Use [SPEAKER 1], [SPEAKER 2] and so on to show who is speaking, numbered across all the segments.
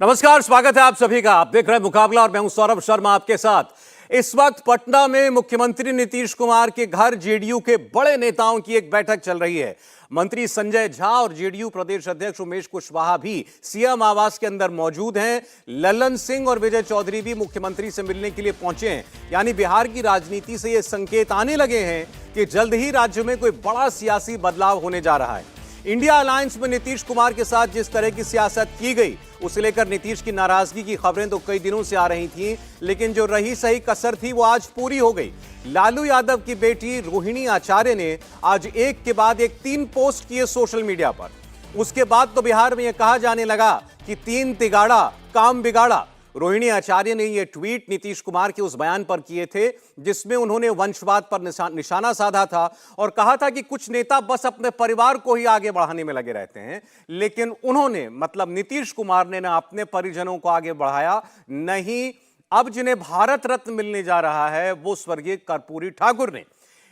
[SPEAKER 1] नमस्कार, स्वागत है आप सभी का। आप देख रहे हैं मुकाबला और मैं हूं सौरभ शर्मा आपके साथ। इस वक्त पटना में मुख्यमंत्री नीतीश कुमार के घर जेडीयू के बड़े नेताओं की एक बैठक चल रही है। मंत्री संजय झा और जेडीयू प्रदेश अध्यक्ष उमेश कुशवाहा भी सीएम आवास के अंदर मौजूद हैं। ललन सिंह और विजय चौधरी भी मुख्यमंत्री से मिलने के लिए पहुंचे हैं। यानी बिहार की राजनीति से ये संकेत आने लगे हैं कि जल्द ही राज्य में कोई बड़ा सियासी बदलाव होने जा रहा है। इंडिया अलायंस में नीतीश कुमार के साथ जिस तरह की सियासत की गई, उसे लेकर नीतीश की नाराजगी की खबरें तो कई दिनों से आ रही थीं, लेकिन जो रही सही कसर थी वो आज पूरी हो गई। लालू यादव की बेटी रोहिणी आचार्य ने आज एक के बाद एक 3 पोस्ट किए सोशल मीडिया पर। उसके बाद तो बिहार में यह कहा जाने लगा कि 3 तिगाड़ा काम बिगाड़ा। रोहिणी आचार्य ने यह ट्वीट नीतीश कुमार के उस बयान पर किए थे जिसमें उन्होंने वंशवाद पर निशाना साधा था और कहा था कि कुछ नेता बस अपने परिवार को ही आगे बढ़ाने में लगे रहते हैं, लेकिन उन्होंने मतलब नीतीश कुमार ने ना अपने परिजनों को आगे बढ़ाया, नहीं अब जिन्हें भारत रत्न मिलने जा रहा है वो स्वर्गीय कर्पूरी ठाकुर ने।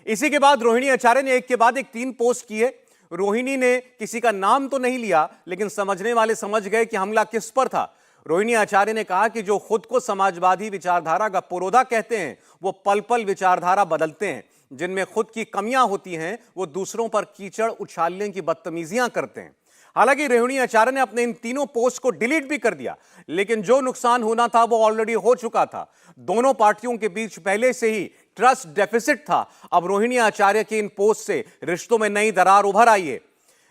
[SPEAKER 1] इसी के बाद रोहिणी आचार्य ने एक के बाद एक 3 पोस्ट किए। रोहिणी ने किसी का नाम तो नहीं लिया, लेकिन समझने वाले समझ गए कि हमला किस पर था। रोहिणी आचार्य ने कहा कि जो खुद को समाजवादी विचारधारा का पुरोधा कहते हैं वो पल पल विचारधारा बदलते हैं, जिनमें खुद की कमियां होती हैं वो दूसरों पर कीचड़ उछालने की बदतमीजियां करते हैं। हालांकि रोहिणी आचार्य ने अपने इन तीनों पोस्ट को डिलीट भी कर दिया, लेकिन जो नुकसान होना था वो ऑलरेडी हो चुका था। दोनों पार्टियों के बीच पहले से ही ट्रस्ट डेफिसिट था। अब रोहिणी आचार्य की इन पोस्ट से रिश्तों में नई दरार उभर आई है।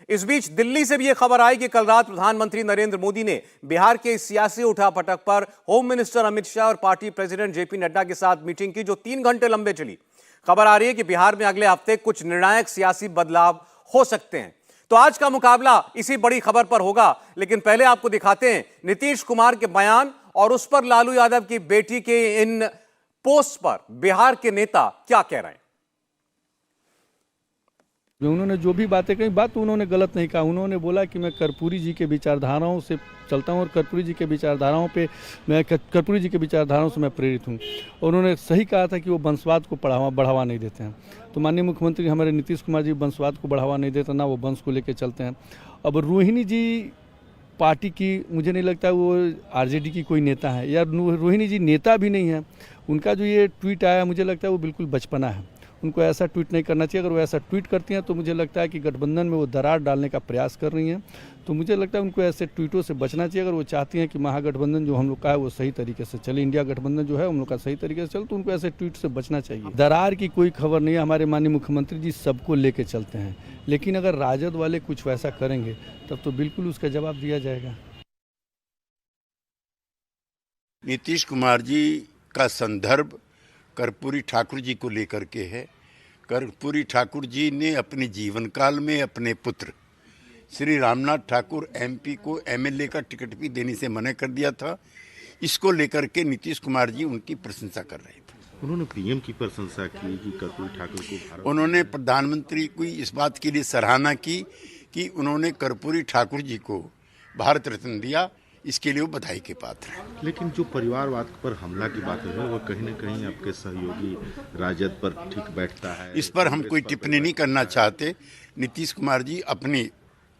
[SPEAKER 1] इस बीच दिल्ली से भी यह खबर आई कि कल रात प्रधानमंत्री नरेंद्र मोदी ने बिहार के सियासी उठापटक पर होम मिनिस्टर अमित शाह और पार्टी प्रेसिडेंट जेपी नड्डा के साथ मीटिंग की, जो 3 घंटे लंबे चली। खबर आ रही है कि बिहार में अगले हफ्ते कुछ निर्णायक सियासी बदलाव हो सकते हैं। तो आज का मुकाबला इसी बड़ी खबर पर होगा, लेकिन पहले आपको दिखाते हैं नीतीश कुमार के बयान और उस पर लालू यादव की बेटी के इन पोस्ट पर बिहार के नेता क्या कह रहे हैं।
[SPEAKER 2] उन्होंने जो भी बातें कही, बात तो उन्होंने गलत नहीं कहा। उन्होंने बोला कि मैं कर्पूरी जी के विचारधाराओं से चलता हूं और कर्पूरी जी के विचारधाराओं से मैं प्रेरित हूं। और उन्होंने सही कहा था कि वो वंशवाद को बढ़ावा नहीं देते हैं। तो माननीय मुख्यमंत्री हमारे नीतीश कुमार जी वंशवाद को बढ़ावा नहीं देते, ना वो वंश को लेकर चलते हैं। अब रोहिणी जी पार्टी की, मुझे नहीं लगता वो आरजेडी की कोई नेता है, या रोहिणी जी नेता भी नहीं है। उनका जो ये ट्वीट आया, मुझे लगता है वो बिल्कुल बचपना है। उनको ऐसा ट्वीट नहीं करना चाहिए। अगर वो ऐसा ट्वीट करती हैं तो मुझे लगता है कि गठबंधन में वो दरार डालने का प्रयास कर रही हैं। तो मुझे लगता है उनको ऐसे ट्वीटों से बचना चाहिए। अगर वो चाहती हैं कि महागठबंधन जो हम लोग का है वो सही तरीके से चले, इंडिया गठबंधन जो है हम लोग का सही तरीके से चले, तो उनको ऐसे ट्वीट से बचना चाहिए। दरार की कोई खबर नहीं है। हमारे माननीय मुख्यमंत्री जी सबको लेके चलते हैं, लेकिन अगर राजद वाले कुछ वैसा करेंगे तब तो बिल्कुल उसका जवाब दिया जाएगा।
[SPEAKER 3] नीतीश कुमार जी का संदर्भ कर्पूरी ठाकुर जी को लेकर के है। कर्पूरी ठाकुर जी ने अपने जीवन काल में अपने पुत्र श्री रामनाथ ठाकुर एमपी को एमएलए का टिकट भी देने से मना कर दिया था। इसको लेकर के नीतीश कुमार जी उनकी प्रशंसा कर रहे थे।
[SPEAKER 4] उन्होंने पीएम की प्रशंसा की कि कर्पूरी ठाकुर को,
[SPEAKER 3] उन्होंने प्रधानमंत्री की इस बात के लिए सराहना की कि उन्होंने कर्पूरी ठाकुर जी को भारत रत्न दिया। इसके लिए वो बधाई के पात्र हैं।
[SPEAKER 4] लेकिन जो परिवारवाद पर हमला की बातें हैं वो कहीं न कहीं आपके सहयोगी राजद पर ठीक बैठता है।
[SPEAKER 3] इस पर हम कोई टिप्पणी नहीं करना चाहते। नीतीश कुमार जी अपनी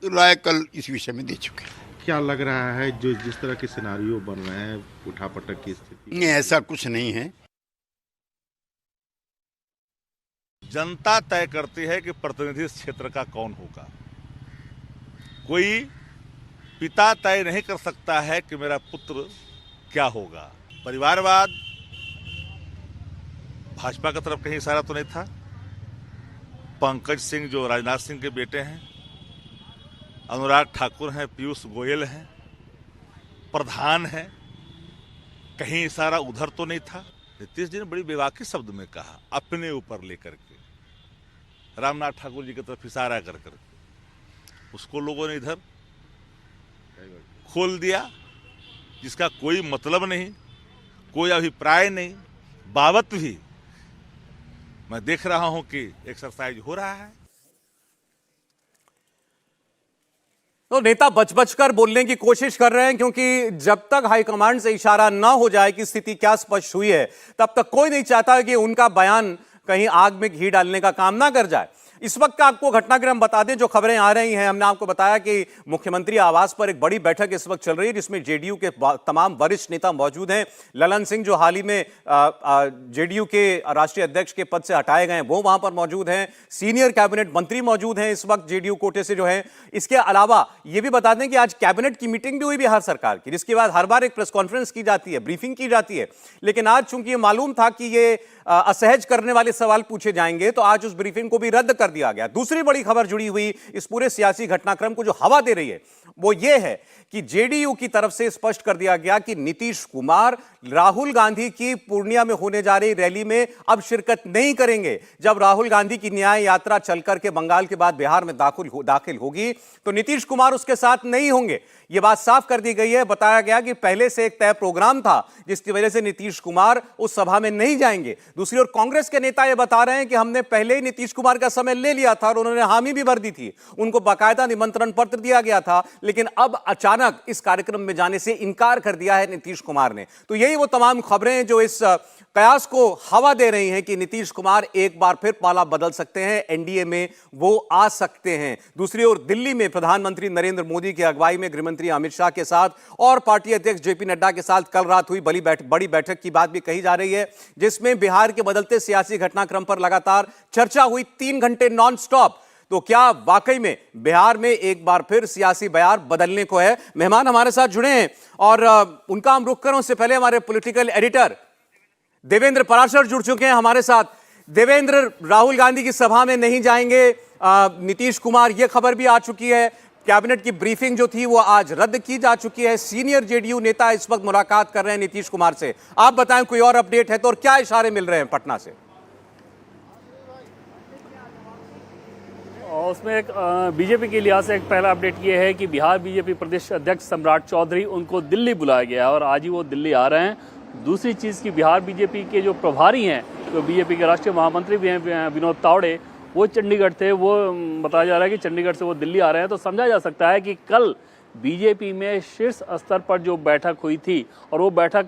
[SPEAKER 3] राय कल इस विषय में दे चुके हैं।
[SPEAKER 4] क्या लग रहा है जो जिस तरह के सिनारियो बन रहे हैं, उठापटक की स्थिति?
[SPEAKER 3] नहीं, ऐसा कुछ नहीं है।
[SPEAKER 5] जनता तय करती है कि प्रतिनिधि इस क्षेत्र का कौन होगा। कोई पिता तय नहीं कर सकता है कि मेरा पुत्र क्या होगा। परिवारवाद भाजपा की तरफ कहीं इशारा तो नहीं था। पंकज सिंह जो राजनाथ सिंह के बेटे हैं, अनुराग ठाकुर हैं, पीयूष गोयल हैं, प्रधान हैं, कहीं इशारा उधर तो नहीं था। नीतीश जी ने बड़ी बेबाकी शब्द में कहा, अपने ऊपर लेकर के रामनाथ ठाकुर जी की तरफ इशारा कर करके उसको लोगों ने इधर खोल दिया, जिसका कोई मतलब नहीं, कोई अभिप्राय नहीं। बावत भी मैं देख रहा हूं कि एक्सरसाइज हो रहा है।
[SPEAKER 1] तो नेता बच कर बोलने की कोशिश कर रहे हैं, क्योंकि जब तक हाईकमांड से इशारा ना हो जाए कि स्थिति क्या स्पष्ट हुई है, तब तक कोई नहीं चाहता कि उनका बयान कहीं आग में घी डालने का काम ना कर जाए। इस वक्त का आपको घटनाक्रम बता दें, जो खबरें आ रही हैं। हमने आपको बताया कि मुख्यमंत्री आवास पर एक बड़ी बैठक इस वक्त चल रही है, जिसमें जेडीयू के तमाम वरिष्ठ नेता मौजूद हैं। ललन सिंह, जो हाल ही में जेडीयू के राष्ट्रीय अध्यक्ष के पद से हटाए गए, वो वहां पर मौजूद हैं। सीनियर कैबिनेट मंत्री मौजूद हैं इस वक्त जेडीयू कोटे से जो है। इसके अलावा ये भी बता दें कि आज कैबिनेट की मीटिंग भी हुई बिहार सरकार की, जिसके बाद हर बार एक प्रेस कॉन्फ्रेंस की जाती है, ब्रीफिंग की जाती है। लेकिन आज चूंकि ये मालूम था कि ये असहज करने वाले सवाल पूछे जाएंगे, तो आज उस ब्रीफिंग को भी रद्द कर दिया गया। दूसरी बड़ी खबर जुड़ी हुई इस पूरे सियासी घटनाक्रम को जो हवा दे रही है, वो ये है कि जेडीयू की तरफ से स्पष्ट कर दिया गया कि नीतीश कुमार राहुल गांधी की पूर्णिया में होने जा रही रैली में अब शिरकत नहीं करेंगे। जब राहुल गांधी की न्याय यात्रा चल करके बंगाल के बाद बिहार में दाखिल होगी, तो नीतीश कुमार उसके साथ नहीं होंगे। यह बात साफ कर दी गई है। बताया गया कि पहले से एक तय प्रोग्राम था, जिसकी वजह से नीतीश कुमार उस सभा में नहीं जाएंगे। दूसरी ओर कांग्रेस के नेता यह बता रहे हैं कि हमने पहले ही नीतीश कुमार का समय ले लिया था और उन्होंने हामी भी भर दी थी, उनको बाकायदा निमंत्रण पत्र दिया गया था, लेकिन अब अचानक इस कार्यक्रम में जाने से इनकार कर दिया है नीतीश कुमार ने। तो यही वो तमाम खबरें जो इस कयास को हवा दे रही हैं कि नीतीश कुमार एक बार फिर पाला बदल सकते हैं, एनडीए में वो आ सकते हैं। दूसरी ओर दिल्ली में प्रधानमंत्री नरेंद्र मोदी की अगुवाई में गृहमंत्री अमित शाह के साथ और पार्टी अध्यक्ष जेपी नड्डा के साथ कल रात हुई बड़ी बैठक की बात भी कही जा रही है, जिसमें बिहार के बदलते सियासी घटनाक्रम पर लगातार चर्चा हुई 3 घंटे नॉन स्टॉप। तो क्या वाकई में बिहार में एक बार फिर सियासी बयार बदलने को है? मेहमान हमारे साथ जुड़े हैं और उनका हम रुख करें उससे पहले हमारे पॉलिटिकल एडिटर देवेंद्र पराशर जुड़ चुके हैं हमारे साथ। देवेंद्र, राहुल गांधी की सभा में नहीं जाएंगे नीतीश कुमार, यह खबर भी आ चुकी है। कैबिनेट की ब्रीफिंग जो थी वो आज रद्द की जा चुकी है। सीनियर जेडीयू नेता इस वक्त मुलाकात कर रहे हैं नीतीश कुमार से। आप बताएं कोई और अपडेट है तो, और क्या इशारे मिल रहे हैं पटना से?
[SPEAKER 6] उसमें एक बीजेपी के लिहाज से एक पहला अपडेट ये है कि बिहार बीजेपी प्रदेश अध्यक्ष सम्राट चौधरी, उनको दिल्ली बुलाया गया है और आज ही वो दिल्ली आ रहे हैं। दूसरी चीज़ कि बिहार बीजेपी के जो प्रभारी हैं, जो बीजेपी के राष्ट्रीय महामंत्री भी हैं विनोद तावड़े, वो चंडीगढ़ थे। वो बताया जा रहा है कि चंडीगढ़ से वो दिल्ली आ रहे हैं। तो समझा जा सकता है कि कल बीजेपी में शीर्ष स्तर पर जो बैठक हुई थी और वो बैठक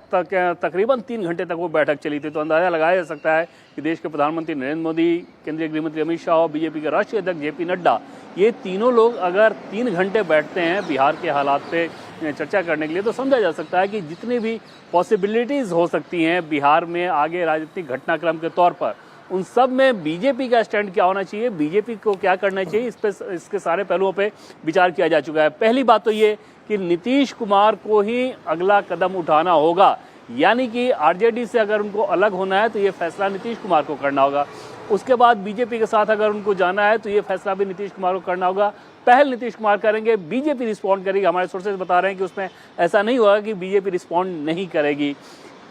[SPEAKER 6] तकरीबन 3 घंटे तक वो बैठक चली थी, तो अंदाज़ा लगाया जा सकता है कि देश के प्रधानमंत्री नरेंद्र मोदी, केंद्रीय गृहमंत्री अमित शाह और बीजेपी के राष्ट्रीय अध्यक्ष जेपी नड्डा, ये तीनों लोग अगर 3 घंटे बैठते हैं बिहार के हालात पे चर्चा करने के लिए, तो समझा जा सकता है कि जितनी भी पॉसिबिलिटीज़ हो सकती हैं बिहार में आगे राजनीतिक घटनाक्रम के तौर पर, उन सब में बीजेपी का स्टैंड क्या होना चाहिए, बीजेपी को क्या करना चाहिए, इसके सारे पहलुओं पे विचार किया जा चुका है। पहली बात तो ये कि नीतीश कुमार को ही अगला कदम उठाना होगा, यानी कि आरजेडी से अगर उनको अलग होना है तो ये फैसला नीतीश कुमार को करना होगा। उसके बाद बीजेपी के साथ अगर उनको जाना है तो ये फैसला भी नीतीश कुमार को करना होगा। पहल नीतीश कुमार करेंगे, बीजेपी रिस्पॉन्ड करेगी। हमारे सोर्सेज बता रहे हैं कि उसमें ऐसा नहीं होगा कि बीजेपी रिस्पॉन्ड नहीं करेगी।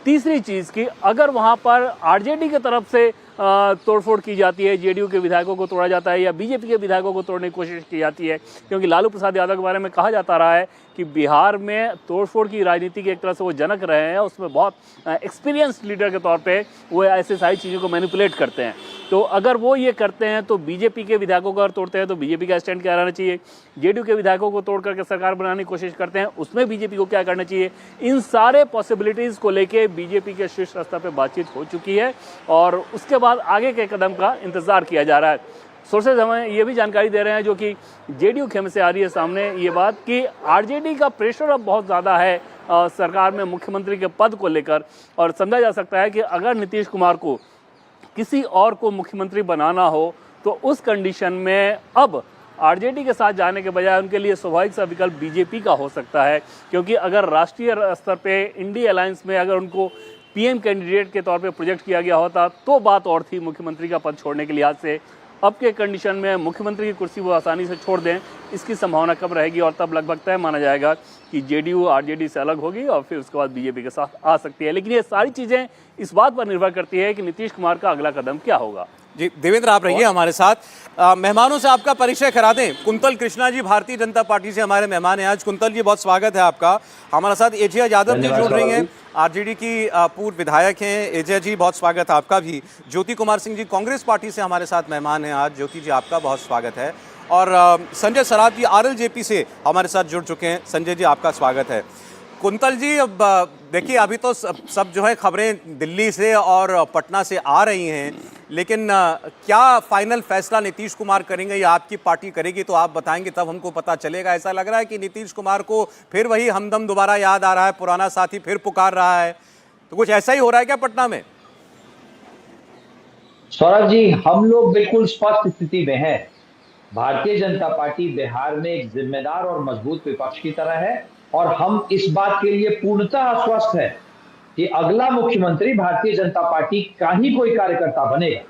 [SPEAKER 6] तीसरी चीज़ कि अगर वहाँ पर आरजेडी की तरफ से तोड़फोड़ की जाती है, जेडीयू के विधायकों को तोड़ा जाता है या बीजेपी के विधायकों को तोड़ने की कोशिश की जाती है, क्योंकि लालू प्रसाद यादव के बारे में कहा जाता रहा है कि बिहार में तोड़फोड़ की राजनीति के एक तरह से वो जनक रहे हैं, उसमें बहुत एक्सपीरियंस्ड लीडर के तौर पे वो ऐसे सारी चीज़ों को मैनिपुलेट करते हैं। तो अगर वो ये करते हैं तो बीजेपी के विधायकों को अगर तोड़ते हैं तो बीजेपी का स्टैंड क्या रहना चाहिए, जेडीयू के विधायकों को तोड़ करके सरकार बनाने की कोशिश करते हैं उसमें बीजेपी को क्या करना चाहिए, इन सारे पॉसिबिलिटीज़ को लेके बीजेपी के शीर्ष स्तर पर बातचीत हो चुकी है और उसके बाद आगे के कदम का इंतजार किया जा रहा है। सोर्सेज हमें ये भी जानकारी दे रहे हैं, जो कि जेडीयू खेमे से आ रही है सामने, ये बात कि आरजेडी का प्रेशर अब बहुत ज़्यादा है सरकार में मुख्यमंत्री के पद को लेकर, और समझा जा सकता है कि अगर नीतीश कुमार को किसी और को मुख्यमंत्री बनाना हो तो उस कंडीशन में अब आरजेडी के साथ जाने के बजाय उनके लिए स्वाभाविक सा विकल्प बीजेपी का हो सकता है, क्योंकि अगर राष्ट्रीय स्तर पे इंडिया अलायंस में अगर उनको पीएम कैंडिडेट के तौर पे प्रोजेक्ट किया गया होता तो बात और थी मुख्यमंत्री का पद छोड़ने के लिहाज से। अब के कंडीशन में मुख्यमंत्री की कुर्सी वो आसानी से छोड़ दें, इसकी संभावना कम रहेगी और तब लगभग तय माना जाएगा कि जेडीयू आरजेडी से अलग होगी और फिर उसके बाद बीजेपी के साथ आ सकती है। लेकिन ये सारी चीज़ें इस बात पर निर्भर करती है कि नीतीश कुमार का अगला कदम क्या होगा।
[SPEAKER 1] जी देवेंद्र, आप रहिए हमारे साथ। मेहमानों से आपका परिचय करा दें। कुंतल कृष्णा जी भारतीय जनता पार्टी से हमारे मेहमान हैं आज। कुंतल जी, बहुत स्वागत है आपका। हमारे साथ एजिया यादव जी जुड़ रही हैं, आरजेडी की पूर्व विधायक हैं। एजिया जी, बहुत स्वागत है आपका भी। ज्योति कुमार सिंह जी कांग्रेस पार्टी से हमारे साथ मेहमान हैं आज। ज्योति जी, आपका बहुत स्वागत है। और संजय सराफ जी आरएलजेपी से हमारे साथ जुड़ चुके हैं। संजय जी, आपका स्वागत है। कुंतल जी, अब देखिए अभी तो सब जो है खबरें दिल्ली से और पटना से आ रही हैं लेकिन क्या फाइनल फैसला नीतीश कुमार करेंगे या आपकी पार्टी करेगी तो आप बताएंगे, तब हमको पता चलेगा। ऐसा लग रहा है कि नीतीश कुमार को फिर वही हमदम दोबारा याद आ रहा है, पुराना साथी फिर पुकार रहा है, तो कुछ ऐसा ही हो रहा है क्या पटना में?
[SPEAKER 7] सौरभ जी, हम लोग बिल्कुल स्पष्ट स्थिति में हैं। भारतीय जनता पार्टी बिहार में एक जिम्मेदार और मजबूत विपक्ष की तरह है और हम इस बात के लिए पूर्णतः आश्वस्त है कि अगला मुख्यमंत्री भारतीय जनता पार्टी का ही कोई कार्यकर्ता बनेगा।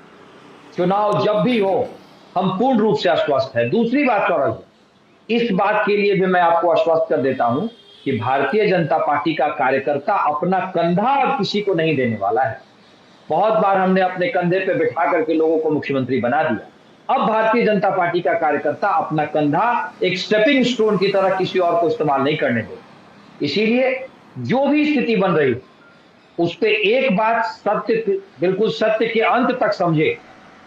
[SPEAKER 7] चुनाव जब भी हो, हम पूर्ण रूप से आश्वस्त है। दूसरी बात सौरभ जी, इस बात के लिए भी मैं आपको आश्वस्त कर देता हूं कि भारतीय जनता पार्टी का कार्यकर्ता अपना कंधा अब किसी को नहीं देने वाला है। बहुत बार हमने अपने कंधे पे बिठा करके लोगों को मुख्यमंत्री बना दिया। अब भारतीय जनता पार्टी का कार्यकर्ता अपना कंधा एक स्टेपिंग स्टोन की तरह किसी और को इस्तेमाल नहीं करने देगा। इसीलिए जो भी स्थिति बन रही उस पे एक बात सत्य, बिल्कुल सत्य के अंत तक समझे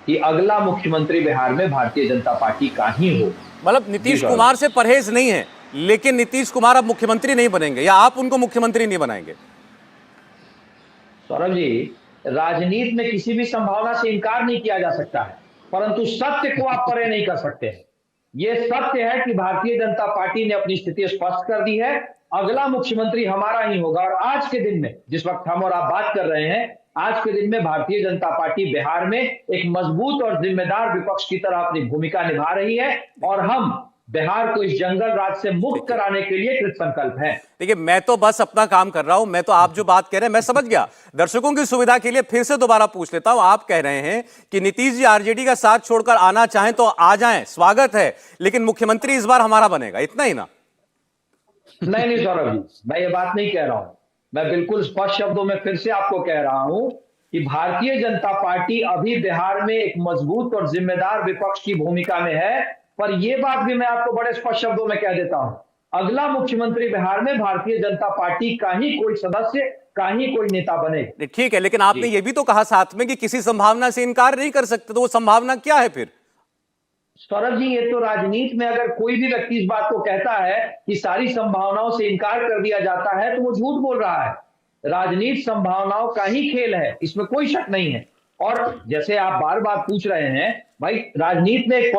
[SPEAKER 7] कि अगला मुख्यमंत्री बिहार में भारतीय जनता पार्टी का ही हो।
[SPEAKER 1] मतलब नीतीश कुमार से परहेज नहीं है, लेकिन नीतीश कुमार अब मुख्यमंत्री नहीं बनेंगे या आप उनको मुख्यमंत्री नहीं बनाएंगे?
[SPEAKER 7] सौरभ जी, राजनीति में किसी भी संभावना से इनकार नहीं किया जा सकता है, परंतु सत्य को आप परे नहीं कर सकते हैं। यह सत्य है कि भारतीय जनता पार्टी ने अपनी स्थिति स्पष्ट कर दी है, अगला मुख्यमंत्री हमारा ही होगा। और आज के दिन में, जिस वक्त हम और आप बात कर रहे हैं, आज के दिन में भारतीय जनता पार्टी बिहार में एक मजबूत और जिम्मेदार विपक्ष की तरह अपनी भूमिका निभा रही है और हम बिहार को इस जंगल राज से मुक्त कराने के लिए कृत संकल्प है।
[SPEAKER 1] देखिए, मैं तो बस अपना काम कर रहा हूं, मैं तो आप जो बात कह रहे हैं मैं समझ गया। दर्शकों की सुविधा के लिए फिर से दोबारा पूछ लेता हूं। आप कह रहे हैं कि नीतीश जी आरजेडी का साथ छोड़कर आना चाहें तो आ जाएं, स्वागत है, लेकिन मुख्यमंत्री इस बार हमारा बनेगा, इतना ही ना?
[SPEAKER 7] नहीं सौरभ जी, मैं ये बात नहीं कह रहा हूं। मैं बिल्कुल स्पष्ट शब्दों में फिर से आपको कह रहा हूं कि भारतीय जनता पार्टी अभी बिहार में एक मजबूत और जिम्मेदार विपक्ष की भूमिका में है। पर यह बात भी मैं आपको बड़े स्पष्ट शब्दों में कह देता हूं, अगला मुख्यमंत्री बिहार में भारतीय जनता पार्टी का ही कोई सदस्य, का ही कोई नेता बनेगा।
[SPEAKER 1] ठीक है, लेकिन आपने यह भी तो कहा साथ में कि किसी संभावना से इनकार नहीं कर सकते, तो वो संभावना क्या है फिर?
[SPEAKER 7] सौरभ जी, ये तो राजनीति में अगर कोई भी व्यक्ति इस बात को कहता है कि सारी संभावनाओं से इनकार कर दिया जाता है तो वो झूठ बोल रहा है। राजनीति संभावनाओं का ही खेल है, इसमें कोई शक नहीं है। और जैसे आप बार बार पूछ रहे हैं, भाई राजनीति में एक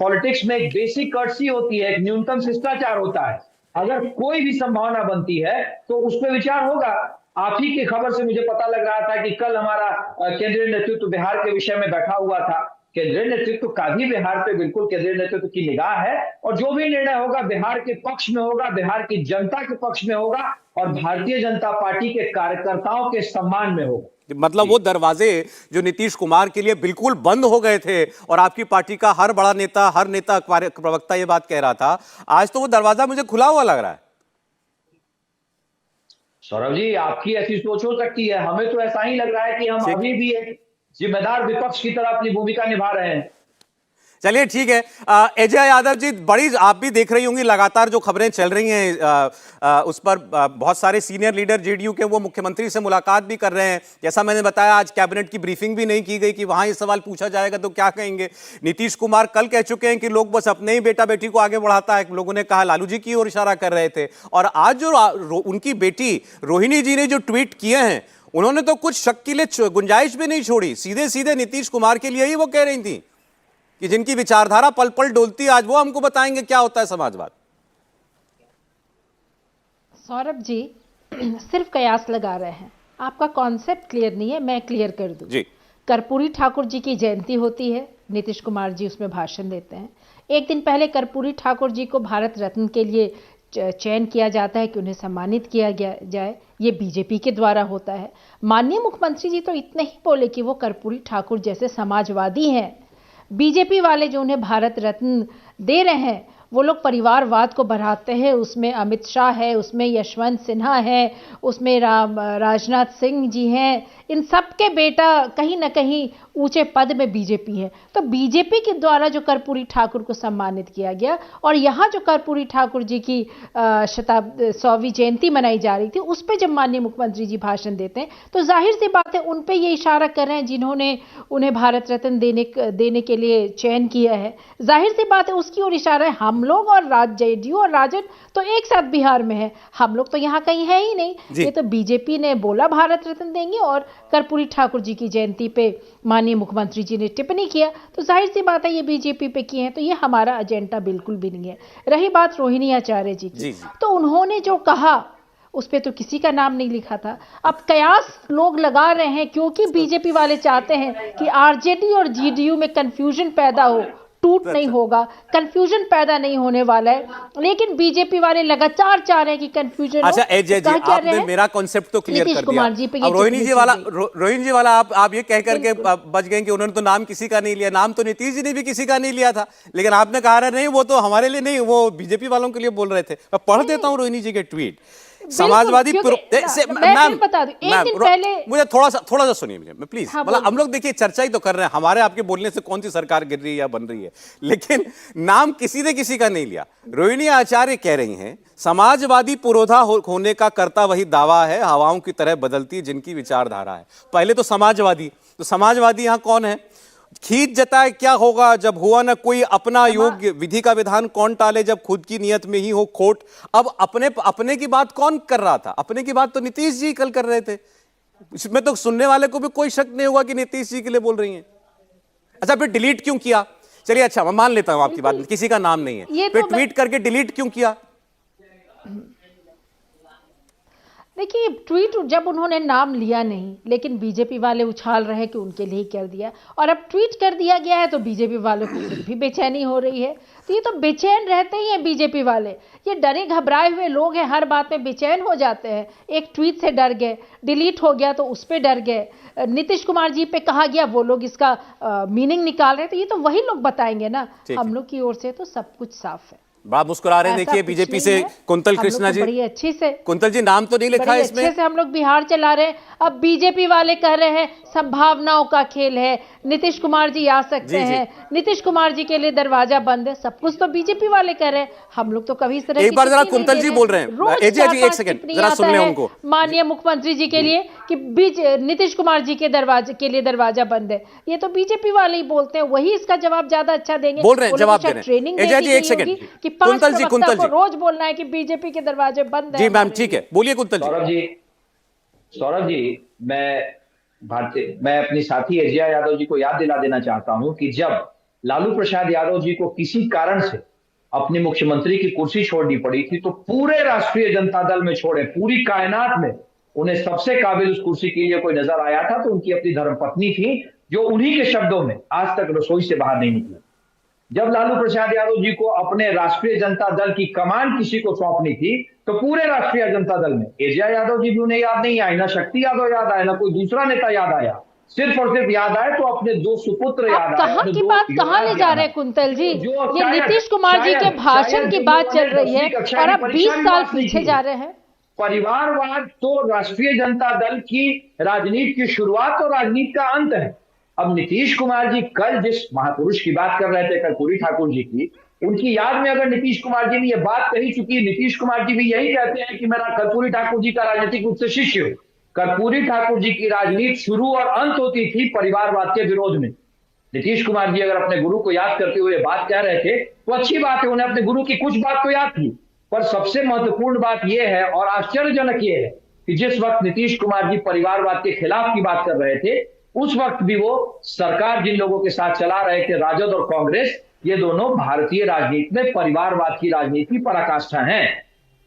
[SPEAKER 7] पॉलिटिक्स में एक बेसिक कर्टसी होती है, एक न्यूनतम शिष्टाचार होता है। अगर कोई भी संभावना बनती है तो उस पर विचार होगा। आप ही की खबर से मुझे पता लग रहा था कि कल हमारा केंद्रीय नेतृत्व बिहार के विषय में बैठा हुआ था। केंद्रीय नेतृत्व का भी बिहार पे बिल्कुल केंद्रीय नेतृत्व की निगाह है और जो भी निर्णय होगा बिहार के पक्ष में होगा, बिहार की जनता के पक्ष में होगा और भारतीय जनता पार्टी के कार्यकर्ताओं के सम्मान में होगा।
[SPEAKER 1] मतलब वो दरवाजे जो नीतीश कुमार के लिए बिल्कुल बंद हो गए थे और आपकी पार्टी का हर बड़ा नेता, हर नेता प्रवक्ता ये बात कह रहा था, आज तो वो दरवाजा मुझे खुला हुआ लग रहा है।
[SPEAKER 7] सौरभ जी, आपकी ऐसी सोच हो सकती है, हमें तो ऐसा ही लग रहा है कि हम अभी भी एक जिम्मेदार विपक्ष की तरह अपनी भूमिका निभा रहे हैं।
[SPEAKER 1] चलिए ठीक है। अजय यादव जी, बड़ी आप भी देख रही होंगी लगातार जो खबरें चल रही हैं उस पर बहुत सारे सीनियर लीडर जेडीयू के वो मुख्यमंत्री से मुलाकात भी कर रहे हैं। जैसा मैंने बताया, आज कैबिनेट की ब्रीफिंग भी नहीं की गई कि वहां ये सवाल पूछा जाएगा तो क्या कहेंगे। नीतीश कुमार कल कह चुके हैं कि लोग बस अपने ही बेटा बेटी को आगे बढ़ाता है, लोगों ने कहा लालू जी की ओर इशारा कर रहे थे। और आज जो उनकी बेटी रोहिणी जी ने जो ट्वीट किए हैं, उन्होंने तो कुछ शक के लिए गुंजाइश भी नहीं छोड़ी, सीधे सीधे नीतीश कुमार के लिए ही वो कह रही थी कि जिनकी विचारधारा पल पल डोलती है, आज वो हमको बताएंगे क्या होता है समाजवाद।
[SPEAKER 8] सौरभ जी, सिर्फ कयास लगा रहे हैं, आपका कॉन्सेप्ट क्लियर नहीं है। मैं क्लियर कर दूं
[SPEAKER 1] जी।
[SPEAKER 8] कर्पूरी ठाकुर जी की जयंती होती है, नीतीश कुमार जी उसमें भाषण देते हैं। एक दिन पहले कर्पूरी ठाकुर जी को भारत रत्न के लिए चयन किया जाता है कि उन्हें सम्मानित किया जाए। ये बीजेपी के द्वारा होता है। माननीय मुख्यमंत्री जी तो इतने ही बोले कि वो कर्पूरी ठाकुर जैसे समाजवादी हैं। बीजेपी वाले जो उन्हें भारत रत्न दे रहे हैं, वो लोग परिवारवाद को बढ़ाते हैं। उसमें अमित शाह है, उसमें यशवंत सिन्हा है, उसमें राजनाथ सिंह जी हैं। इन सब के बेटा कहीं ना कहीं ऊंचे पद में बीजेपी है। तो बीजेपी के द्वारा जो कर्पूरी ठाकुर को सम्मानित किया गया और यहाँ जो कर्पूरी ठाकुर जी की 100वीं जयंती मनाई जा रही थी, उस पर जब माननीय मुख्यमंत्री जी भाषण देते हैं तो जाहिर सी बात है उन पे ये इशारा कर रहे हैं जिन्होंने उन्हें भारत रत्न देने के लिए चयन किया है। जाहिर सी बात है उसकी ओर इशारा है। हम हम लोग और जेडीयू और राजद तो एक साथ बिहार में है, हम लोग तो यहाँ कहीं है ही नहीं। ये तो बीजेपी ने बोला भारत रत्न देंगे और कर्पूरी ठाकुर जी की जयंती पे माननीय मुख्यमंत्री जी ने टिप्पणी किया, तो जाहिर सी बात है ये बीजेपी पे किए हैं, तो ये हमारा एजेंडा बिल्कुल भी नहीं है। रही बात रोहिणी आचार्य जी की, तो उन्होंने जो कहा उस पे तो किसी का नाम नहीं लिखा था। अब कयास लोग लगा रहे हैं क्योंकि बीजेपी वाले चाहते हैं कि आरजेडी और जेडीयू में कंफ्यूजन पैदा हो, टूट नहीं होगा, कंफ्यूजन पैदा नहीं होने वाला है, लेकिन बीजेपी वाले लगातार चाह रहे हैं कि कंफ्यूजन
[SPEAKER 1] अच्छा अजय जी, आपने मेरा कॉन्सेप्ट तो क्लियर कर दिया। अब रोहिणी जी वाला आप ये कह करके बच गए कि उन्होंने तो नाम किसी का नहीं लिया। नाम तो नीतीश जी ने भी किसी का नहीं लिया था, लेकिन आपने कहा नहीं वो तो हमारे लिए नहीं, वो बीजेपी वालों के लिए बोल रहे थे। मैं पढ़ देता हूं रोहिणी जी के ट्वीट। समाजवादी मैम
[SPEAKER 8] बता दूं, एक दिन पहले
[SPEAKER 1] मुझे थोड़ा सा सुनिए मुझे, मैं प्लीज। मतलब हम लोग देखिए चर्चा ही तो कर रहे हैं, हमारे आपके बोलने से कौन सी सरकार गिर रही है या बन रही है, लेकिन नाम किसी ने किसी का नहीं लिया। रोहिणी आचार्य कह रही हैं समाजवादी पुरोधा होने का करता वही दावा है, हवाओं की तरह बदलती जिनकी विचारधारा है। पहले तो समाजवादी यहाँ कौन है? खींच जताए क्या होगा जब हुआ ना कोई अपना योग्य, विधि का विधान कौन टाले जब खुद की नियत में ही हो खोट। अब अपने की बात कौन कर रहा था? अपने की बात तो नीतीश जी कल कर रहे थे। इसमें तो सुनने वाले को भी कोई शक नहीं होगा कि नीतीश जी के लिए बोल रही हैं। अच्छा फिर डिलीट क्यों किया? चलिए अच्छा मैं मान लेता हूं आपकी बात, किसी का नाम नहीं है, फिर ट्वीट करके डिलीट क्यों किया?
[SPEAKER 8] देखिए ट्वीट जब उन्होंने नाम लिया नहीं, लेकिन बीजेपी वाले उछाल रहे कि उनके लिए कर दिया, और अब ट्वीट कर दिया गया है तो बीजेपी वालों को भी बेचैनी हो रही है। तो ये तो बेचैन रहते ही हैं बीजेपी वाले, ये डरे घबराए हुए लोग हैं, हर बात में बेचैन हो जाते हैं। एक ट्वीट से डर गए, डिलीट हो गया तो उस पर डर गए, नीतीश कुमार जी पे कहा गया वो लोग इसका मीनिंग निकाल रहे हैं, तो ये तो वही लोग बताएंगे ना। हम लोग की ओर से तो सब कुछ साफ है।
[SPEAKER 1] बड़ा मुस्कुरा रहे हैं, देखिए बीजेपी से कुंतल कृष्णा जी,
[SPEAKER 8] बड़ी अच्छी से,
[SPEAKER 1] कुंतल जी नाम तो नहीं लिखा है इसमें,
[SPEAKER 8] अच्छे से हम लोग बिहार चला रहे हैं। अब बीजेपी वाले कह रहे हैं संभावनाओं का खेल है, नीतीश कुमार जी आ सकते हैं, नीतीश कुमार जी के लिए दरवाजा बंद है, सब कुछ तो बीजेपी वाले कह रहे हैं। हम लोग तो कभी इस तरह
[SPEAKER 1] एक बार जरा कुंतल जी बोल रहे हैं, एक सेकंड जरा सुन लें उनको।
[SPEAKER 8] माननीय मुख्यमंत्री जी के लिए कि नीतीश कुमार जी के लिए दरवाजा बंद है, ये तो बीजेपी वाले ही बोलते हैं, वही इसका जवाब ज्यादा अच्छा देंगे।
[SPEAKER 1] बोल रहे हैं, जवाब दे रहे हैं।
[SPEAKER 8] ट्रेनिंग
[SPEAKER 1] एक सेकंड कुंतल जी,
[SPEAKER 8] रोज बोलना है कि बीजेपी के दरवाजे बंद है।
[SPEAKER 1] जी मैम ठीक है, बोलिए कुंतल जी।
[SPEAKER 7] सौरभ जी, मैं अपनी साथी एजय यादव जी को याद दिला देना चाहता हूं कि जब लालू प्रसाद यादव जी को किसी कारण से अपनी मुख्यमंत्री की कुर्सी छोड़नी पड़ी थी, तो पूरे राष्ट्रीय जनता दल में छोड़े पूरी कायनात में उन्हें सबसे काबिल उस कुर्सी के लिए कोई नजर आया था तो उनकी अपनी धर्मपत्नी थी, जो उन्हीं के शब्दों में आज तक रसोई से बाहर नहीं निकली। जब लालू प्रसाद यादव जी को अपने राष्ट्रीय जनता दल की कमान किसी को सौंपनी थी तो पूरे राष्ट्रीय जनता दल में एजय यादव जी भी उन्हें याद नहीं आए, ना शक्ति यादव याद आए, ना कोई दूसरा नेता याद आया, सिर्फ और सिर्फ याद आए तो अपने दो सुपुत्र याद आए।
[SPEAKER 8] कहां की बात कहां ले जा रहे हैं कुंतल जी? ये नीतीश कुमार जी के भाषण की बात चल रही है और अब 20 साल पीछे जा रहे हैं।
[SPEAKER 7] परिवारवाद तो राष्ट्रीय जनता दल की राजनीति की शुरुआत और राजनीति का अंत है। अब नीतीश कुमार जी कल जिस महापुरुष की बात कर रहे थे कर्पूरी ठाकुर जी की, उनकी याद में अगर नीतीश कुमार जी ने यह बात कही चुकी, नीतीश कुमार जी भी यही कहते हैं कि मेरा कर्पूरी ठाकुर जी का राजनीतिक रूप से शिष्य हो। कर्पूरी ठाकुर जी की राजनीति शुरू और अंत होती थी परिवारवाद के विरोध में। नीतीश कुमार जी अगर अपने गुरु को याद करते हुए बात कह रहे थे तो अच्छी बात है, उन्हें अपने गुरु की कुछ बात तो याद थी, पर सबसे महत्वपूर्ण बात यह है और आश्चर्यजनक यह है कि जिस वक्त नीतीश कुमार जी परिवारवाद के खिलाफ की बात कर रहे थे, उस वक्त भी वो सरकार जिन लोगों के साथ चला रहे थे, राजद और कांग्रेस, ये दोनों भारतीय राजनीति में परिवारवाद की राजनीति की पराकाष्ठा हैं।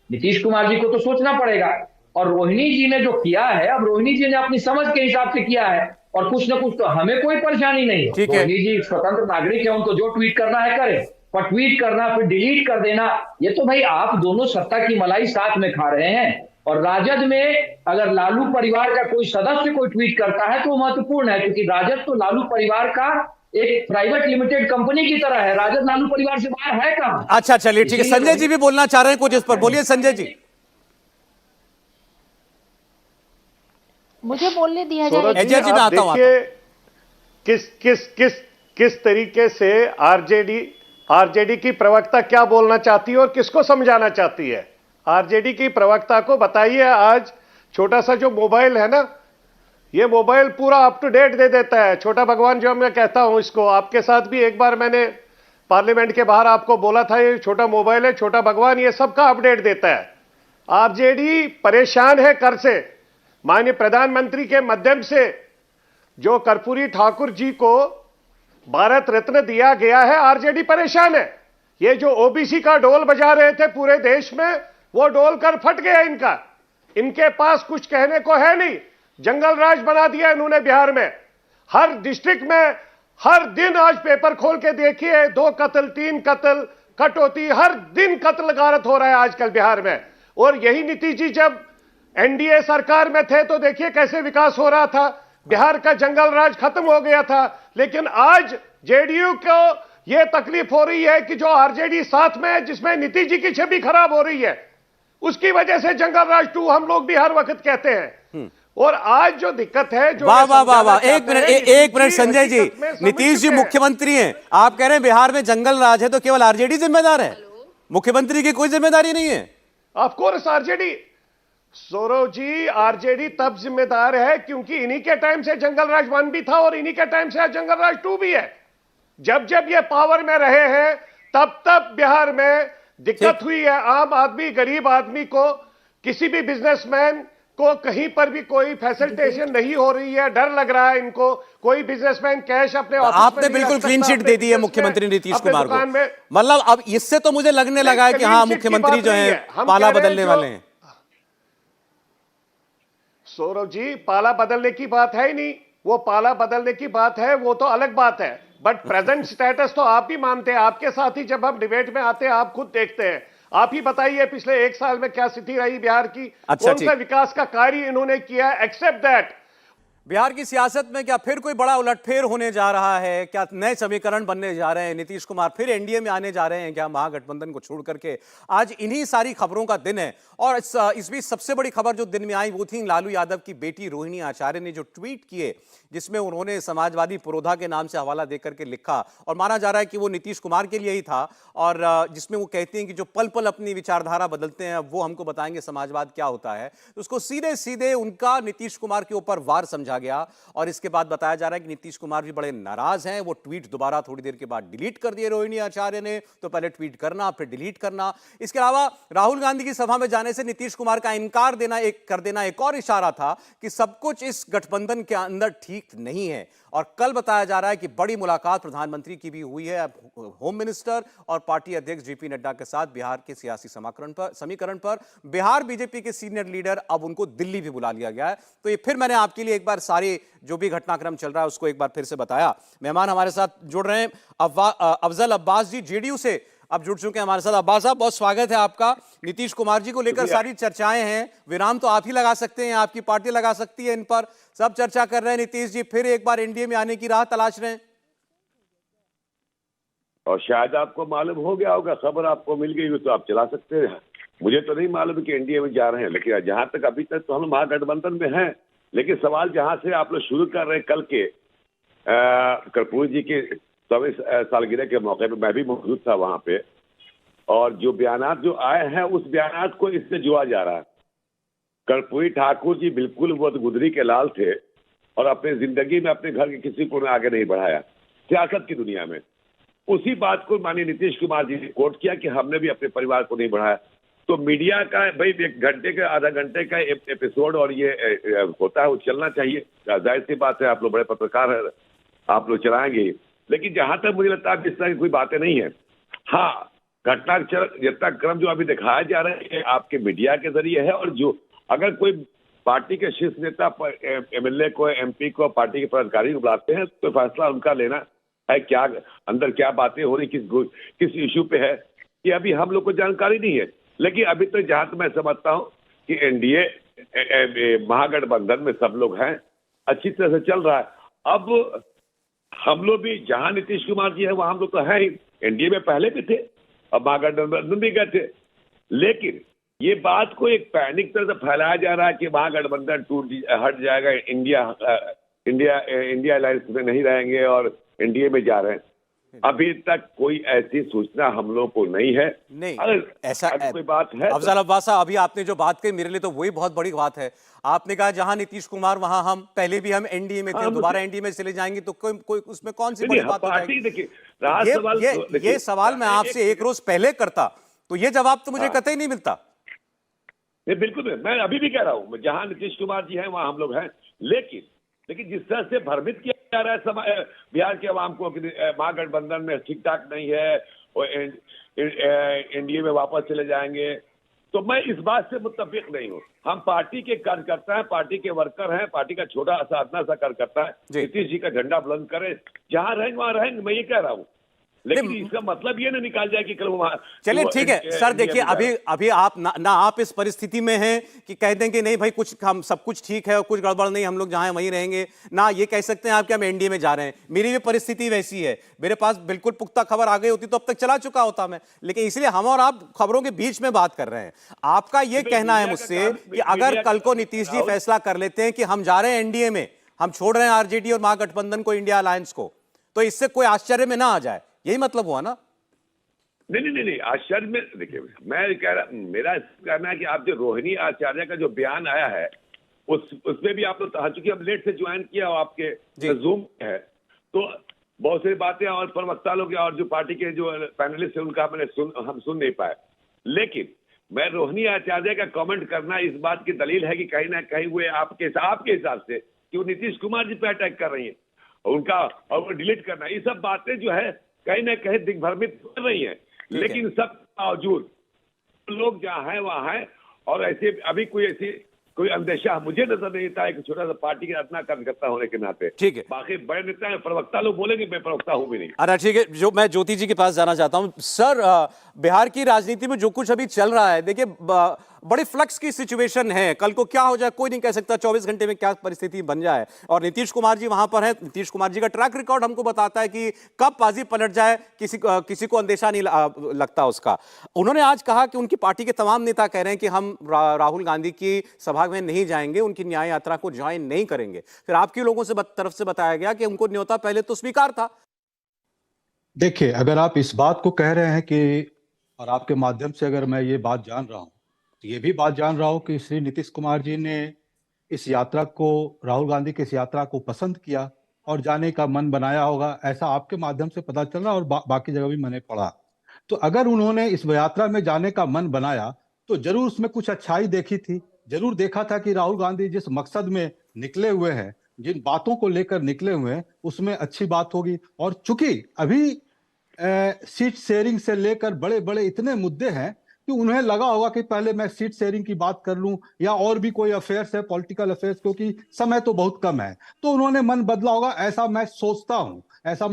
[SPEAKER 7] नीतीश कुमार जी को तो सोचना पड़ेगा, और रोहिणी जी ने जो किया है, अब रोहिणी जी ने अपनी समझ के हिसाब से किया है और कुछ ना कुछ तो हमें कोई परेशानी नहीं है। रोहिणी जी स्वतंत्र नागरिक है, उनको जो ट्वीट करना है करें, पर ट्वीट करना फिर डिलीट कर देना, ये तो भाई आप दोनों सत्ता की मलाई साथ में खा रहे हैं। और राजद में अगर लालू परिवार का कोई सदस्य कोई ट्वीट करता है तो महत्वपूर्ण है, क्योंकि राजद तो लालू परिवार का एक प्राइवेट लिमिटेड कंपनी की तरह है, राजद लालू परिवार से बाहर है कहां?
[SPEAKER 1] अच्छा चलिए ठीक है, संजय जी भी बोलना चाह रहे हैं कुछ इस पर, बोलिए संजय जी।
[SPEAKER 8] मुझे बोलने दिया जाए।
[SPEAKER 1] एजय जी मैं आता हूं।
[SPEAKER 9] किस तरीके से आरजेडी की प्रवक्ता क्या बोलना चाहती है और किसको समझाना चाहती है? आरजेडी की प्रवक्ता को बताइए, आज छोटा सा जो मोबाइल है ना, ये मोबाइल पूरा अप टू डेट दे देता है, छोटा भगवान जो मैं कहता हूं इसको। आपके साथ भी एक बार मैंने पार्लियामेंट के बाहर आपको बोला था ये छोटा मोबाइल है, छोटा भगवान, ये सबका अपडेट देता है। आरजेडी परेशान है कर से। माननीय प्रधानमंत्री के माध्यम से जो कर्पूरी ठाकुर जी को भारत रत्न दिया गया है, आरजेडी परेशान है। ये जो ओबीसी का ढोल बजा रहे थे पूरे देश में, वो ढोल कर फट गया इनका। इनके पास कुछ कहने को है नहीं। जंगल राज बना दिया इन्होंने बिहार में। हर डिस्ट्रिक्ट में हर दिन आज पेपर खोल के देखिए, 2 कत्ल 3 कत्ल कटौती, हर दिन कत्ल गारत हो रहा है आजकल बिहार में। और यही नीतीश जी जब एनडीए सरकार में थे तो देखिए कैसे विकास हो रहा था, बिहार का जंगल राज खत्म हो गया था। लेकिन आज जेडीयू को यह तकलीफ हो रही है कि जो आरजेडी साथ में है, जिसमें नीतीश जी की छवि खराब हो रही है, उसकी वजह से जंगल राज 2 हम लोग भी हर वक्त कहते हैं। और आज जो दिक्कत है, जो
[SPEAKER 1] वाह वाह वाह वाह, एक मिनट संजय जी, नीतीश जी मुख्यमंत्री हैं, आप कह रहे हैं बिहार में जंगल राज है तो केवल आरजेडी जिम्मेदार है, मुख्यमंत्री की कोई जिम्मेदारी नहीं है?
[SPEAKER 9] Of course RJD, Saurav ji, RJD तब जिम्मेदार है क्योंकि इन्हीं के टाइम से जंगल राज 1 भी था और इन्हीं के टाइम से जंगल राज 2 भी है। जब जब ये पावर में रहे हैं तब तब बिहार में दिक्कत हुई है। आम आदमी, गरीब आदमी को, किसी भी बिजनेसमैन को कहीं पर भी कोई फैसिलिटेशन नहीं हो रही है, डर लग रहा है इनको। कोई बिजनेसमैन कैश अपने ऑफिस में
[SPEAKER 1] आपने बिल्कुल क्लीन चिट दे दी है मुख्यमंत्री नीतीश कुमार को। मतलब अब इससे तो मुझे लगने लगा है कि हाँ, मुख्यमंत्री जो है पाला बदलने वाले हैं।
[SPEAKER 9] सौरव जी, पाला बदलने की बात है ही नहीं। वो पाला बदलने की बात है, वो तो अलग बात है। बट प्रेजेंट स्टेटस तो आप ही मानते हैं। आपके साथ ही जब हम डिबेट में आते हैं आप खुद देखते हैं। आप ही बताइए पिछले 1 साल में क्या स्थिति रही बिहार की, कौन सा विकास का कार्य इन्होंने किया। एक्सेप्ट दैट
[SPEAKER 1] बिहार की सियासत में क्या फिर कोई बड़ा उलटफेर होने जा रहा है? क्या नए समीकरण बनने जा रहे हैं? नीतीश कुमार फिर एनडीए में आने जा रहे हैं क्या, महागठबंधन को छोड़ करके? आज इन्हीं सारी खबरों का दिन है। और इस बीच सबसे बड़ी खबर जो दिन में आई वो थी लालू यादव की बेटी रोहिणी आचार्य ने जो ट्वीट किए, जिसमें उन्होंने समाजवादी पुरोधा के नाम से हवाला देकर के लिखा और माना जा रहा है कि वो नीतीश कुमार के लिए ही था। और जिसमें वो कहती हैं कि जो पल पल अपनी विचारधारा बदलते हैं वो हमको बताएंगे समाजवाद क्या होता है। तो उसको सीधे सीधे उनका नीतीश कुमार के ऊपर वार समझा गया। और इसके बाद बताया जा रहा है कि नीतीश कुमार भी बड़े नाराज हैं। वो ट्वीट दोबारा थोड़ी देर के बाद डिलीट कर दिए रोहिणी आचार्य ने। तो पहले ट्वीट करना फिर डिलीट करना। इसके अलावा राहुल गांधी की सभा में जाने से नीतीश कुमार का इनकार कर देना एक और इशारा था कि सब कुछ इस गठबंधन के अंदर ठीक नहीं है। और कल बताया जा रहा है कि बड़ी मुलाकात प्रधानमंत्री की भी हुई है होम मिनिस्टर और पार्टी अध्यक्ष जेपी नड्डा के साथ बिहार के सियासी समीकरण पर। बिहार बीजेपी के सीनियर लीडर, अब उनको दिल्ली भी बुला लिया गया है। तो ये फिर मैंने आपके लिए एक बार सारे जो भी घटनाक्रम चल रहा है उसको एक बार फिर से बताया। मेहमान हमारे साथ जुड़ रहे हैं अफजल अब्बास जी जेडीयू से अब जुड़ चुके हैं हमारे साथ। अब्बास साहब, बहुत स्वागत है आपका। नीतीश कुमार जी को लेकर सारी चर्चाएं हैं, विराम तो आप ही लगा सकते हैं, आपकी पार्टी लगा सकती है इन पर। सब चर्चा कर रहे हैं नीतीश जी फिर एक बार एनडीए में आने की राह तलाश रहे हैं।
[SPEAKER 10] और शायद आपको मालूम हो गया होगा, खबर आपको मिल गई हो तो आप चला सकते हैं। मुझे तो नहीं मालूम कि एनडीए में जा रहे हैं, लेकिन जहां तक अभी तक तो हम महागठबंधन में हैं। लेकिन सवाल जहां से आप लोग शुरू कर रहे हैं, कल के कर्पूरी जी के 100वीं सालगिरह के मौके पर मैं भी मौजूद था वहां पे। और जो बयानात जो आए हैं उस बयानात को इससे जोड़ा जा रहा है। कर्पूरी ठाकुर जी बिल्कुल वो गुदरी के लाल थे और अपने जिंदगी में अपने घर के किसी को आगे नहीं बढ़ाया सियासत की दुनिया में। उसी बात को माननीय नीतीश कुमार जी ने कोट किया कि हमने भी अपने परिवार को नहीं बढ़ाया। तो मीडिया का भाई 1 घंटे का आधा घंटे का एपिसोड और ये होता है, वो चलना चाहिए। जाहिर सी बात है, आप लोग बड़े पत्रकार हैं, आप लोग चलाएंगे। लेकिन जहां तक मुझे लगता है इस तरह की कोई बातें नहीं है। हाँ, घटनाक्रम जो अभी दिखाया जा रहा है आपके मीडिया के जरिए है। और जो अगर कोई पार्टी के शीर्ष नेता एमएलए को, एमपी को, पार्टी के पदाधिकारी को बुलाते हैं तो फैसला उनका लेना है। क्या अंदर क्या बातें हो रही, किस इश्यू पे है, ये अभी हम लोग को जानकारी नहीं है। लेकिन अभी तक जहां तक मैं समझता हूं कि एनडीए महागठबंधन में सब लोग हैं, अच्छी तरह से चल रहा है। अब हम लोग भी जहां नीतीश कुमार जी है वहां हम लोग तो है ही, एनडीए में पहले भी थे और महागठबंधन भी गए थे। लेकिन ये बात को एक पैनिक तरह से फैलाया जा रहा है कि महागठबंधन हट जाएगा, इंडिया अलायंस में नहीं रहेंगे और एनडीए में जा रहे हैं। अभी तक कोई ऐसी सूचना हम लोगों को नहीं है।
[SPEAKER 1] नहीं,
[SPEAKER 10] अगर कोई बात है
[SPEAKER 1] अफजल अब्बास साहब, अभी आपने जो बात कही मेरे लिए तो वही बहुत बड़ी बात है। आपने कहा जहां नीतीश कुमार वहां हम, पहले भी हम एनडीए में थे, दोबारा एनडीए में चले जाएंगे तो कोई उसमें कौन सी बड़ी बात हो जाएगी?
[SPEAKER 10] देखिए,
[SPEAKER 1] ये सवाल मैं आपसे एक रोज पहले करता तो ये जवाब तो मुझे कतई नहीं मिलता।
[SPEAKER 10] नहीं, बिल्कुल मैं अभी भी कह रहा हूं, जहां नीतीश कुमार जी हैं वहां हम लोग हैं, लेकिन जिस तरह से भ्रमित किया जा रहा है बिहार के अवाम को, महागठबंधन में ठीक ठाक नहीं है और एनडीए में वापस चले जाएंगे, तो मैं इस बात से मुत्तफिक नहीं हूं। हम पार्टी के कार्यकर्ता हैं, पार्टी के वर्कर हैं, पार्टी का छोटा सा अपना सा कार्यकर्ता है। नीतीश जी का झंडा बुलंद करें, जहां रहेंगे वहां रहेंगे, मैं ये कह रहा हूं, लेकिन इसका मतलब ये ना निकाल जाए कि कल वहां।
[SPEAKER 1] चलिए ठीक है सर, देखिए अभी आप ना आप इस परिस्थिति में हैं कि कह देंगे नहीं भाई कुछ हम सब कुछ ठीक है और कुछ गड़बड़ नहीं, हम लोग जहां हैं वहीं रहेंगे, ना ये कह सकते हैं आप कि हम एनडीए में जा रहे हैं। मेरी भी परिस्थिति वैसी है, मेरे पास बिल्कुल पुख्ता खबर आ गई होती तो अब तक चला चुका होता मैं, लेकिन इसलिए हम और आप खबरों के बीच में बात कर रहे हैं। आपका ये कहना है मुझसे कि अगर कल को नीतीश जी फैसला कर लेते हैं कि हम जा रहे हैं एनडीए में, हम छोड़ रहे हैं आरजेडी और महागठबंधन को, इंडिया अलायंस को, तो इससे कोई आश्चर्य में ना आ जाए, यही मतलब हुआ ना?
[SPEAKER 10] नहीं, आश्चर्य में देखिए, मैं कह रहा, मेरा कहना है कि आप जो रोहिणी आचार्य का जो बयान आया है उसमें भी आप लोग चूंकि अब लेट से ज्वाइन किया हो, आपके जूम है, तो बहुत सारी बातें और प्रवक्ता लोग और जो पार्टी के जो पैनलिस्ट है उनका हम सुन नहीं पाए। लेकिन मैं रोहिणी आचार्य का कमेंट करना इस बात की दलील है कि कहीं ना कहीं वो आपके हिसाब से कि वो नीतीश कुमार जी पे अटैक कर रही है, उनका और वो डिलीट करना, ये सब बातें जो है कहीं ना कहीं दिग्भ्रमित कर रही है। लेकिन सब बावजूद लोग जहां हैं वहां हैं, और ऐसे अभी कोई अंदेशा मुझे नजर नहीं आता है कि छोटा सा पार्टी के अपना कार्यकर्ता होने के नाते।
[SPEAKER 1] ठीक है,
[SPEAKER 10] बाकी बड़े नेता हैं, प्रवक्ता लोग बोलेंगे, मैं प्रवक्ता हूं भी नहीं।
[SPEAKER 1] अरे ठीक है, जो मैं ज्योति जी के पास जाना चाहता हूं सर, बिहार की राजनीति में जो कुछ अभी चल रहा है, देखिए बड़ी फ्लक्स की सिचुएशन है, कल को क्या हो जाए कोई नहीं कह सकता, 24 घंटे में क्या परिस्थिति बन जाए, और नीतीश कुमार जी वहां पर हैं। नीतीश कुमार जी का ट्रैक रिकॉर्ड हमको बताता है कि कब बाजी पलट जाए किसी को अंदेशा नहीं लगता उसका। उन्होंने आज कहा कि उनकी पार्टी के तमाम नेता कह रहे हैं कि हम राहुल गांधी की सभा में नहीं जाएंगे, उनकी न्याय यात्रा को ज्वाइन नहीं करेंगे। फिर आपके लोगों से तरफ से बताया गया कि उनको न्योता पहले तो स्वीकार था।
[SPEAKER 11] देखिए, अगर आप इस बात को कह रहे हैं कि, और आपके माध्यम से अगर मैं ये बात जान रहा हूं, तो ये भी बात जान रहा हूं कि श्री नीतीश कुमार जी ने इस यात्रा को, राहुल गांधी की इस यात्रा को पसंद किया और जाने का मन बनाया होगा, ऐसा आपके माध्यम से पता चल रहा और बाकी जगह भी मैंने पढ़ा। तो अगर उन्होंने इस यात्रा में जाने का मन बनाया तो जरूर उसमें कुछ अच्छाई देखी थी, जरूर देखा था कि राहुल गांधी जिस मकसद में निकले हुए हैं, जिन बातों को लेकर निकले हुए हैं, उसमें अच्छी बात होगी। और चूंकि अभी सीट शेयरिंग से लेकर बड़े बड़े इतने मुद्दे हैं कि उन्हें लगा होगा कि पहले मैं सीट शेयरिंग की बात कर लूं, या और भी कोई अफेयर्स है, पॉलिटिकल अफेयर्स, क्योंकि समय तो बहुत कम है, तो उन्होंने मन बदला होगा, ऐसा मैं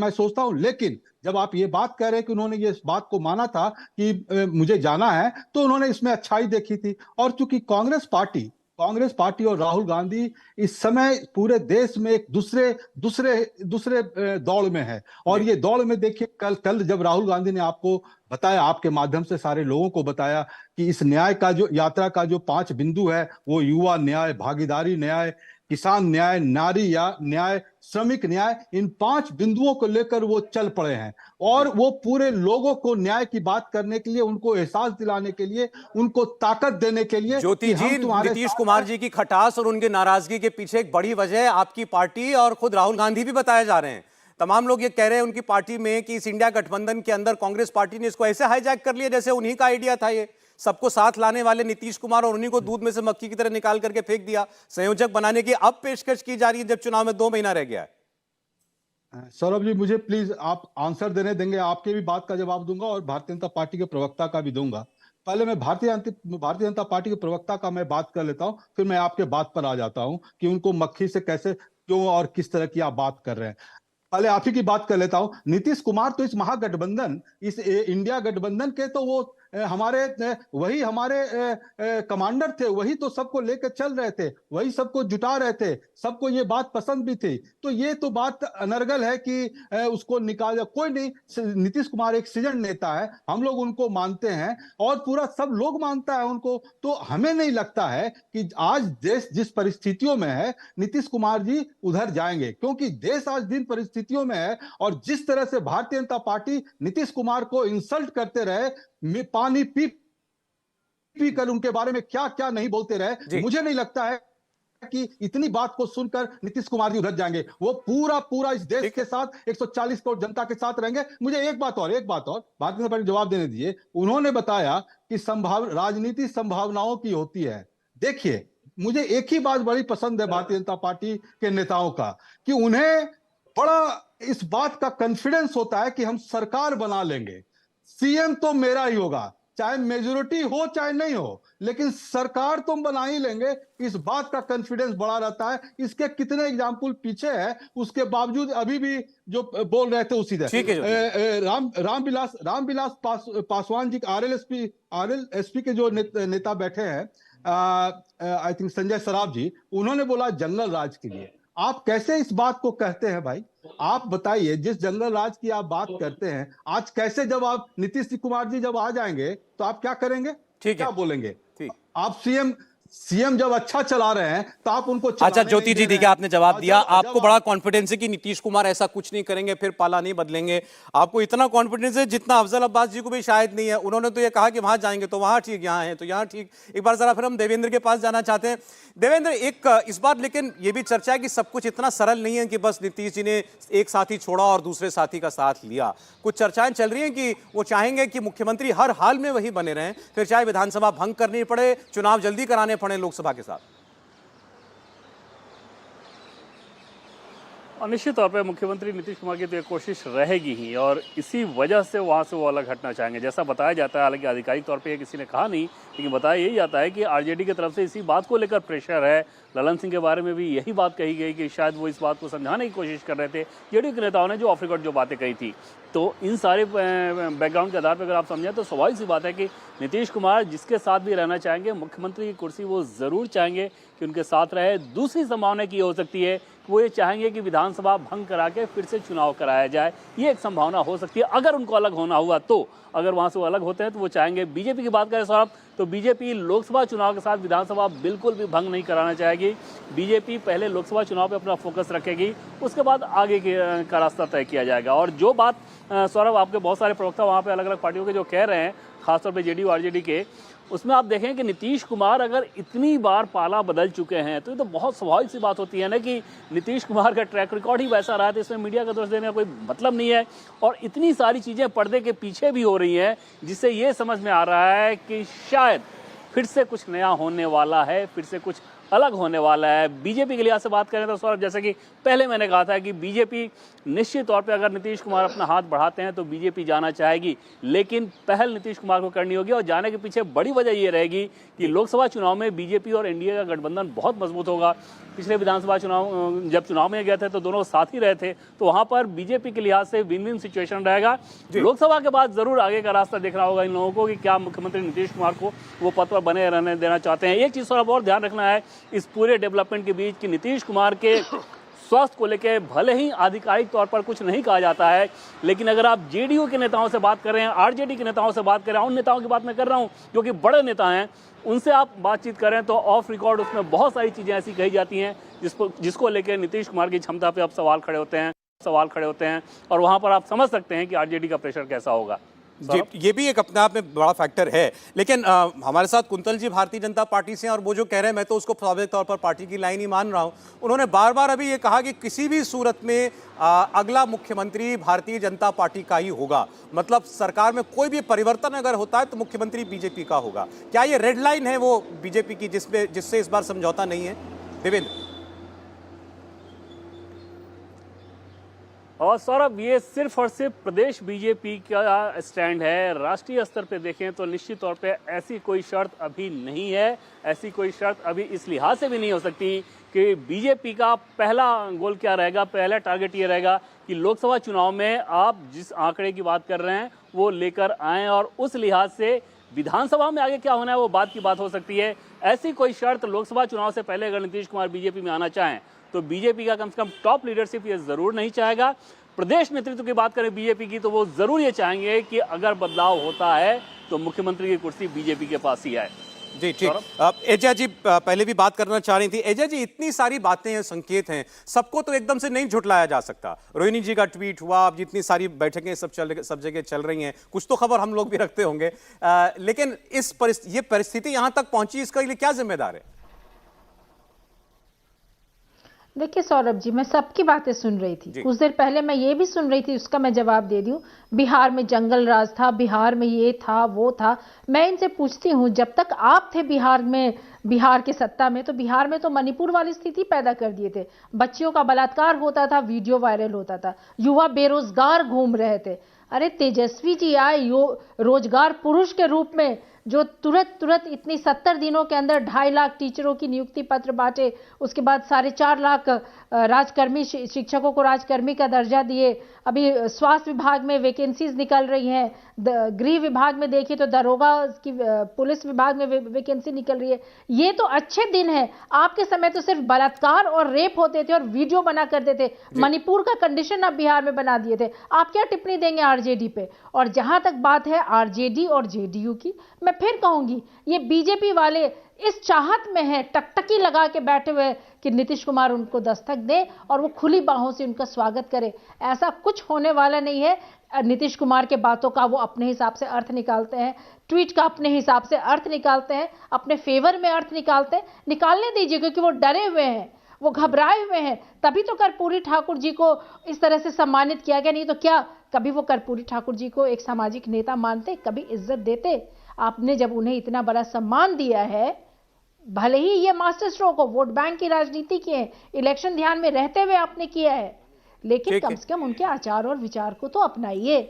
[SPEAKER 11] सोचता हूं। लेकिन जब आप ये बात कह रहे हैं कि उन्होंने ये इस बात को माना था कि मुझे जाना है, तो उन्होंने इसमें अच्छाई देखी थी। और चूंकि कांग्रेस पार्टी और राहुल गांधी इस समय पूरे देश में एक दूसरे दौड़ में है, और ये दौड़ में देखिए, कल जब राहुल गांधी ने आपको बताया, आपके माध्यम से सारे लोगों को बताया कि इस न्याय का जो यात्रा का जो 5 बिंदु है, वो युवा न्याय, भागीदारी न्याय, किसान न्याय, नारी न्याय, श्रमिक न्याय, इन 5 बिंदुओं को लेकर वो चल पड़े हैं, और वो पूरे लोगों को न्याय की बात करने के लिए, उनको एहसास दिलाने के लिए, उनको ताकत देने के लिए।
[SPEAKER 1] ज्योति जी, नीतीश कुमार जी की खटास और उनकी नाराजगी के पीछे एक बड़ी वजह आपकी पार्टी और खुद राहुल गांधी भी बताए जा रहे हैं। तमाम लोग ये कह रहे हैं उनकी पार्टी में कि इस इंडिया गठबंधन के अंदर कांग्रेस पार्टी ने इसको ऐसे हाईजैक कर लिया जैसे उन्हीं का आइडिया था, ये सबको साथ लाने वाले नीतीश कुमार, और उन्हीं को दूध में से मक्खी की तरह निकाल करके फेंक दिया। संयोजक बनाने की अब पेशकश की जा रही है जब चुनाव में 2 महीना रह गया है।
[SPEAKER 11] सौरभ जी, मुझे प्लीज आप आंसर देंगे, आपके भी बात का जवाब दूंगा और भारतीय जनता पार्टी के प्रवक्ता का भी दूंगा। पहले मैं भारतीय जनता पार्टी के प्रवक्ता का मैं बात कर लेता हूं, फिर मैं आपके बात पर आ जाता हूं कि उनको मक्खी से कैसे, क्यों और किस तरह की आप बात कर रहे हैं। पहले आप ही की बात कर लेता हूं। नीतीश कुमार तो इस महागठबंधन, इस इंडिया गठबंधन के तो वो वही हमारे कमांडर थे, वही तो सबको लेकर चल रहे थे, वही सबको जुटा रहे थे, सबको ये बात पसंद भी थी। तो ये तो बात अनर्गल है कि उसको निकाल, कोई नहीं, नीतीश कुमार एक सीजन नेता है, हम लोग उनको मानते हैं और पूरा सब लोग मानता है उनको। तो हमें नहीं लगता है कि आज देश जिस परिस्थितियों में है नीतीश कुमार जी उधर जाएंगे, क्योंकि देश आज जिन परिस्थितियों में है और जिस तरह से भारतीय जनता पार्टी नीतीश कुमार को इंसल्ट करते रहे, पानी पी पी कर उनके बारे में क्या क्या नहीं बोलते रहे, मुझे नहीं लगता है कि इतनी बात को सुनकर नीतीश कुमार जी उधर जाएंगे। वो पूरा इस देश के साथ 140 करोड़ जनता के साथ रहेंगे। मुझे एक बात और भारतीय जनता पार्टी जवाब देने दीजिए। उन्होंने बताया कि राजनीति संभावनाओं की होती है। देखिए, मुझे एक ही बात बड़ी पसंद है भारतीय जनता पार्टी के नेताओं का, कि उन्हें बड़ा इस बात का कॉन्फिडेंस होता है कि हम सरकार बना लेंगे, सीएम तो मेरा ही होगा, चाहे मेजोरिटी हो चाहे नहीं हो, लेकिन सरकार तो हम बना ही लेंगे। इस बात का कॉन्फिडेंस बड़ा रहता है। इसके कितने एग्जाम्पल पीछे है, उसके बावजूद अभी भी जो बोल रहे थे उसी तरह। रामविलास पासवान जी, आरएलएसपी के जो नेता बैठे हैं, आई थिंक संजय सराफ जी, उन्होंने बोला जंगल राज के लिए। आप कैसे इस बात को कहते हैं भाई? आप बताइए, जिस जंगल राज की आप बात करते हैं, आज कैसे जब आप नीतीश कुमार जी जब आ जाएंगे तो आप क्या करेंगे? क्या बोलेंगे? आप सीएम जब अच्छा चला रहे हैं तो आप उनको
[SPEAKER 1] अच्छा ज्योति जी, देखिए आपने जवाब दिया, आपको बड़ा कॉन्फिडेंस है कि नीतीश कुमार ऐसा कुछ नहीं करेंगे, फिर पाला नहीं बदलेंगे। आपको इतना कॉन्फिडेंस है जितना अफजल अब्बास जी को भी शायद नहीं है। उन्होंने तो ये कहा कि वहां जाएंगे तो वहां ठीक, यहां है तो यहां ठीक। एक बार जरा फिर हम देवेंद्र के पास जाना चाहते हैं। देवेंद्र, एक इस बार लेकिन ये भी चर्चा है कि सब कुछ इतना सरल नहीं है कि बस नीतीश जी ने एक साथी छोड़ा और दूसरे साथी का साथ लिया। कुछ चर्चाएं चल रही हैं कि वो चाहेंगे कि मुख्यमंत्री हर हाल में वही बने रहें, फिर चाहे विधानसभा भंग करनी पड़े, चुनाव जल्दी कराने पड़े लोकसभा के साथ।
[SPEAKER 6] और निश्चित तौर पर मुख्यमंत्री नीतीश कुमार की तो ये कोशिश रहेगी ही, और इसी वजह से वहाँ से वो अलग हटना चाहेंगे। जैसा बताया जाता है, हालांकि आधिकारिक तौर पे किसी ने कहा नहीं, लेकिन बताया यही जाता है कि आरजेडी की तरफ से इसी बात को लेकर प्रेशर है। ललन सिंह के बारे में भी यही बात कही गई कि शायद वो इस बात को समझाने की कोशिश कर रहे थे, जेडीयू के नेताओं ने जो ऑफ रिकॉर्ड जो बातें कही थी। तो इन सारे बैकग्राउंड के आधार पर अगर आप समझें तो स्वाभाविक सी बात है कि नीतीश कुमार जिसके साथ भी रहना चाहेंगे, मुख्यमंत्री की कुर्सी वो ज़रूर चाहेंगे कि उनके साथ रहे। दूसरी संभावना की हो सकती है कि वो ये चाहेंगे कि विधानसभा भंग करा के फिर से चुनाव कराया जाए। ये एक संभावना हो सकती है अगर उनको अलग होना हुआ तो। अगर वहाँ से वो अलग होते हैं तो वो चाहेंगे। बीजेपी की बात करें सौरभ, तो बीजेपी लोकसभा चुनाव के साथ विधानसभा बिल्कुल भी भंग नहीं कराना चाहेगी। बीजेपी पहले लोकसभा चुनाव पे अपना फोकस रखेगी, उसके बाद आगे का रास्ता तय किया जाएगा। और जो बात सौरभ आपके बहुत सारे प्रवक्ता वहाँ पे अलग अलग पार्टियों के जो कह रहे हैं, खासतौर पे जेडीयू आरजेडी के, उसमें आप देखें कि नीतीश कुमार अगर इतनी बार पाला बदल चुके हैं तो ये तो बहुत स्वाभाविक सी बात होती है ना कि नीतीश कुमार का ट्रैक रिकॉर्ड ही वैसा रहा है, तो इसमें मीडिया का दोष देने का कोई मतलब नहीं है। और इतनी सारी चीज़ें पर्दे के पीछे भी हो रही हैं, जिससे ये समझ में आ रहा है कि शायद फिर से कुछ नया होने वाला है, फिर से कुछ अलग होने वाला है। बीजेपी के लिहाज से बात करें तो सौरभ, जैसे कि पहले मैंने कहा था कि बीजेपी निश्चित तौर पे अगर नीतीश कुमार अपना हाथ बढ़ाते हैं तो बीजेपी जाना चाहेगी, लेकिन पहल नीतीश कुमार को करनी होगी। और जाने के पीछे बड़ी वजह ये रहेगी कि लोकसभा चुनाव में बीजेपी और एनडीए का गठबंधन बहुत मजबूत होगा। पिछले विधानसभा चुनाव जब चुनाव में गए थे तो दोनों साथ ही रहे थे, तो वहाँ पर बीजेपी के लिहाज से विन विन सिचुएशन रहेगा। लोकसभा के बाद जरूर आगे का रास्ता देखना होगा इन लोगों को कि क्या मुख्यमंत्री नीतीश कुमार को वो पद पर बने रहने देना चाहते हैं। एक चीज़ सौरभ और ध्यान रखना है इस पूरे डेवलपमेंट के बीच कि नीतीश कुमार के स्वास्थ्य को लेकर भले ही आधिकारिक तौर पर कुछ नहीं कहा जाता है, लेकिन अगर आप जेडीयू के नेताओं से बात करें, आरजेडी के नेताओं से बात करें, उन नेताओं की बात मैं कर रहा हूं जो कि बड़े नेता हैं, उनसे आप बातचीत करें तो ऑफ रिकॉर्ड उसमें बहुत सारी चीज़ें ऐसी कही जाती हैं जिसको लेकर नीतीश कुमार की क्षमता पर अब सवाल खड़े होते हैं और वहाँ पर आप समझ सकते हैं कि आरजेडी का प्रेशर कैसा होगा।
[SPEAKER 1] जी, ये भी एक अपने आप में बड़ा फैक्टर है। लेकिन हमारे साथ कुंतल जी भारतीय जनता पार्टी से हैं, और वो जो कह रहे हैं मैं तो उसको स्वाभाविक तौर पर पार्टी की लाइन ही मान रहा हूं। उन्होंने बार बार अभी ये कहा कि किसी भी सूरत में अगला मुख्यमंत्री भारतीय जनता पार्टी का ही होगा, मतलब सरकार में कोई भी परिवर्तन अगर होता है तो मुख्यमंत्री बीजेपी का होगा। क्या ये रेड लाइन है वो बीजेपी की जिससे इस बार समझौता नहीं है? देवेंद्र।
[SPEAKER 6] और सौरभ, ये सिर्फ और सिर्फ प्रदेश बीजेपी का स्टैंड है। राष्ट्रीय स्तर पे देखें तो निश्चित तौर पे ऐसी कोई शर्त अभी नहीं है। ऐसी कोई शर्त अभी इस लिहाज से भी नहीं हो सकती कि बीजेपी का पहला गोल क्या रहेगा, पहला टारगेट ये रहेगा कि लोकसभा चुनाव में आप जिस आंकड़े की बात कर रहे हैं वो लेकर आएँ, और उस लिहाज से विधानसभा में आगे क्या होना है वो बात की बात हो सकती है। ऐसी कोई शर्त लोकसभा चुनाव से पहले अगर नीतीश कुमार बीजेपी में आना चाहें तो बीजेपी का कम से कम टॉप लीडरशिप ये जरूर नहीं चाहेगा। प्रदेश नेतृत्व की बात करें बीजेपी की तो वो जरूर ये चाहेंगे कि अगर बदलाव होता है तो मुख्यमंत्री की कुर्सी बीजेपी के पास ही आए।
[SPEAKER 1] जी ठीक। एजा जी पहले भी बात करना चाह रही थी। एजा जी, इतनी सारी बातें हैं, संकेत हैं, सबको तो एकदम से नहीं झुठलाया जा सकता। रोहिणी जी का ट्वीट हुआ, अब जितनी सारी बैठकें सब जगह चल रही हैं, कुछ तो खबर हम लोग भी रखते होंगे, लेकिन ये परिस्थिति यहां तक पहुंची, इसका लिए क्या जिम्मेदार है?
[SPEAKER 8] देखिए सौरभ जी, मैं सबकी बातें सुन रही थी। कुछ देर पहले मैं ये भी सुन रही थी, उसका मैं जवाब दे दूं। बिहार में जंगल राज था, बिहार में ये था वो था। मैं इनसे पूछती हूं, जब तक आप थे बिहार के सत्ता में, तो बिहार में तो मणिपुर वाली स्थिति पैदा कर दिए थे। बच्चियों का बलात्कार होता था, वीडियो वायरल होता था, युवा बेरोजगार घूम रहे थे। अरे तेजस्वी जी आए रोजगार पुरुष के रूप में, जो तुरंत इतनी 70 दिनों के अंदर 2.5 लाख टीचरों की नियुक्ति पत्र बांटे, उसके बाद 4.5 लाख राजकर्मी शिक्षकों को राजकर्मी का दर्जा दिए। अभी स्वास्थ्य विभाग में वैकेंसीज निकल रही हैं, गृह विभाग में देखिए तो दरोगा की, पुलिस विभाग में वैकेंसी निकल रही है। ये तो अच्छे दिन है। आपके समय तो सिर्फ बलात्कार और रेप होते थे और वीडियो बना करते थे। मणिपुर का कंडीशन आप बिहार में बना दिए थे। आप क्या टिप्पणी देंगे आरजेडी पे? और जहां तक बात है आरजेडी और जेडीयू की, मैं फिर कहूंगी, ये बीजेपी वाले इस चाहत में है, टकटकी लगा के बैठे हुए कि नीतीश कुमार उनको दस्तक दे और वो खुली बाहों से उनका स्वागत करे। ऐसा कुछ होने वाला नहीं है। नीतीश कुमार के बातों का वो अपने हिसाब से अर्थ निकालते हैं, ट्वीट का अपने हिसाब से अर्थ निकालते हैं, अपने फेवर में अर्थ निकालते हैं। निकालने दीजिए, क्योंकि वो डरे हुए हैं, वो घबराए हुए हैं। तभी तो कर्पूरी ठाकुर जी को इस तरह से सम्मानित किया गया। नहीं तो क्या कभी वो कर्पूरी ठाकुर जी को एक सामाजिक नेता मानते, कभी इज्जत देते? आपने जब उन्हें इतना बड़ा सम्मान दिया है, भले ही ये मास्टर स्ट्रोक हो, वोट बैंक की राजनीति की है, इलेक्शन ध्यान में रहते हुए आपने किया है, लेकिन कम से कम उनके आचार और विचार को तो अपनाइए।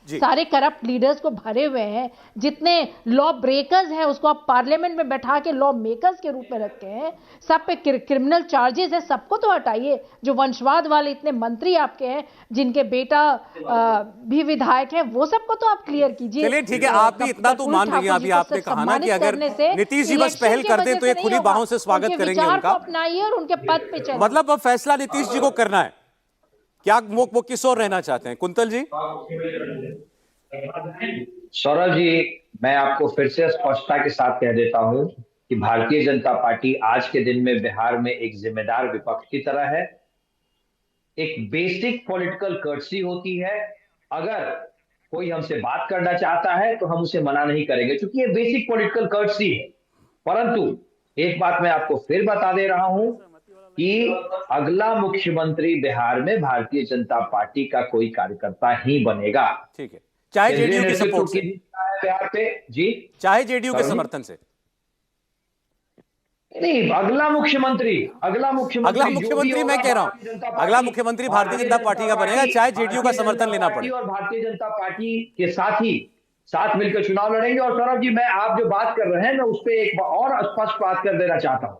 [SPEAKER 8] सारे करप्ट लीडर्स को भरे हुए हैं, जितने लॉ ब्रेकर्स हैं उसको आप पार्लियामेंट में बैठा के लॉ मेकर्स के रूप में रखे हैं। सब पे क्रिमिनल चार्जेस है, सबको तो हटाइए। जो वंशवाद वाले इतने मंत्री आपके हैं, जिनके बेटा भी विधायक हैं, वो सबको तो आप क्लियर कीजिए।
[SPEAKER 1] चलिए ठीक है, आप भी इतना तो मान रही हैं। अभी आपने कहा ना कि अगर नीतीश जी बस पहल कर दें तो ये खुली बाहों से स्वागत करेंगे उनका।
[SPEAKER 8] अपनाइए और उनके पद पे चलिए।
[SPEAKER 1] मतलब अब फैसला नीतीश जी को करना है, क्या वो किस ओर रहना चाहते हैं? कुंतल जी।
[SPEAKER 7] सौरभ जी, मैं आपको फिर से स्पष्टता के साथ कह देता हूं कि भारतीय जनता पार्टी आज के दिन में बिहार में एक जिम्मेदार विपक्ष की तरह है। एक बेसिक पॉलिटिकल कर्टसी होती है। अगर कोई हमसे बात करना चाहता है तो हम उसे मना नहीं करेंगे, क्योंकि ये बेसिक पॉलिटिकल कर्टसी है। परंतु एक बात मैं आपको फिर बता दे रहा हूं कि अगला मुख्यमंत्री बिहार में भारतीय जनता पार्टी का कोई कार्यकर्ता ही बनेगा।
[SPEAKER 1] ठीक है, चाहे जेडीयू के सपोर्ट से,
[SPEAKER 7] बिहार पे जी,
[SPEAKER 1] चाहे जेडीयू के समर्थन से
[SPEAKER 7] नहीं। अगला मुख्यमंत्री
[SPEAKER 1] मैं कह रहा हूं, अगला मुख्यमंत्री भारतीय जनता पार्टी का बनेगा, चाहे जेडीयू का समर्थन लेना पड़े।
[SPEAKER 7] और भारतीय जनता पार्टी के साथ मिलकर चुनाव लड़ेंगे। और सौरभ जी, मैं आप जो बात कर रहे हैं, मैं उस पर एक और स्पष्ट बात कर देना चाहता हूं।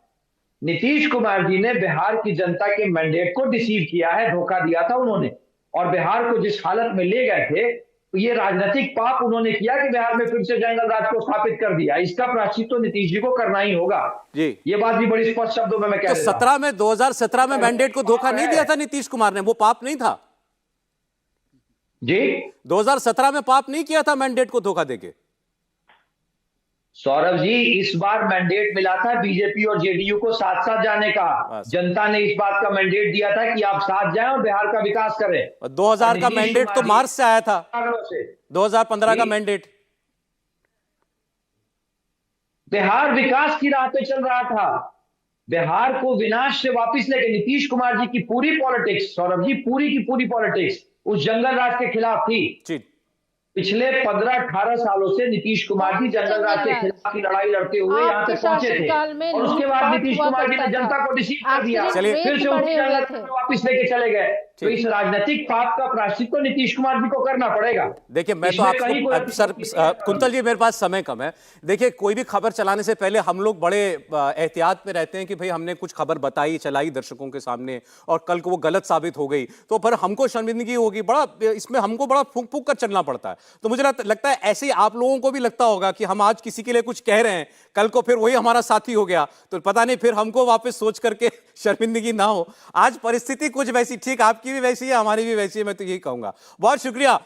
[SPEAKER 7] नीतीश कुमार जी ने बिहार की जनता के मैंडेट को डिसीव किया है, धोखा दिया था उन्होंने। और बिहार को जिस हालत में ले गए थे, तो ये राजनीतिक पाप उन्होंने किया कि बिहार में फिर से जंगल राज को स्थापित कर दिया। इसका प्रायश्चित तो नीतीश जी को करना ही होगा जी। ये बात भी बड़ी स्पष्ट शब्दों में मैं कह रहा हूं।
[SPEAKER 1] 2017 में मैंडेट को धोखा नहीं दिया था नीतीश कुमार ने, वो पाप नहीं था
[SPEAKER 7] जी।
[SPEAKER 1] 2017 में पाप नहीं किया था मैंडेट को धोखा देके।
[SPEAKER 7] सौरभ जी, इस बार मैंडेट मिला था बीजेपी और जेडीयू को साथ साथ जाने का। जनता ने इस बात का मैंडेट दिया था कि आप साथ जाएं और बिहार का विकास करें।
[SPEAKER 1] 2000 का मैंडेट तो मार्च से आया था, 2015 का मैंडेट।
[SPEAKER 7] बिहार विकास की राह पे चल रहा था। बिहार को विनाश से वापस लेके नीतीश कुमार जी की पूरी पॉलिटिक्स, सौरभ जी, पूरी की पूरी पॉलिटिक्स उस जंगल राज के खिलाफ थी। पिछले 15-18 सालों से नीतीश कुमार जी जंगल राज के खिलाफ की लड़ाई लड़ते हुए यहाँ तक पहुंचे थे। और उसके बाद नीतीश कुमार जी ने जनता को डिसीव कर दिया, फिर से उनकी जंगल वापस लेके चले गए। तो इस राजनीतिक पाप का प्रायश्चित तो नीतीश कुमार जी को करना पड़ेगा।
[SPEAKER 1] देखिए मैं तो
[SPEAKER 7] इसमें कहीं कोई
[SPEAKER 1] आपको सर कुंतल जी, मेरे पास समय कम है। देखिए कोई भी खबर चलाने से पहले हम लोग बड़े एहतियात में रहते हैं कि भाई हमने कुछ खबर बताई, चलाई दर्शकों के सामने और कल को वो गलत साबित हो गई तो फिर हमको शर्मिंदगी होगी, बड़ा इसमें हमको बड़ा फूंक फूंक कर चलना पड़ता है। तो मुझे लगता है ऐसे ही आप लोगों को भी लगता होगा कि हम आज किसी के लिए कुछ कह रहे हैं, कल को फिर वही हमारा साथी हो गया तो पता नहीं फिर हमको वापस सोच करके शर्मिंदगी ना हो। आज परिस्थिति कुछ वैसी, ठीक आपकी भी वैसी है, हमारी भी वैसी है, मैं तो यही कहूंगा। बहुत शुक्रिया।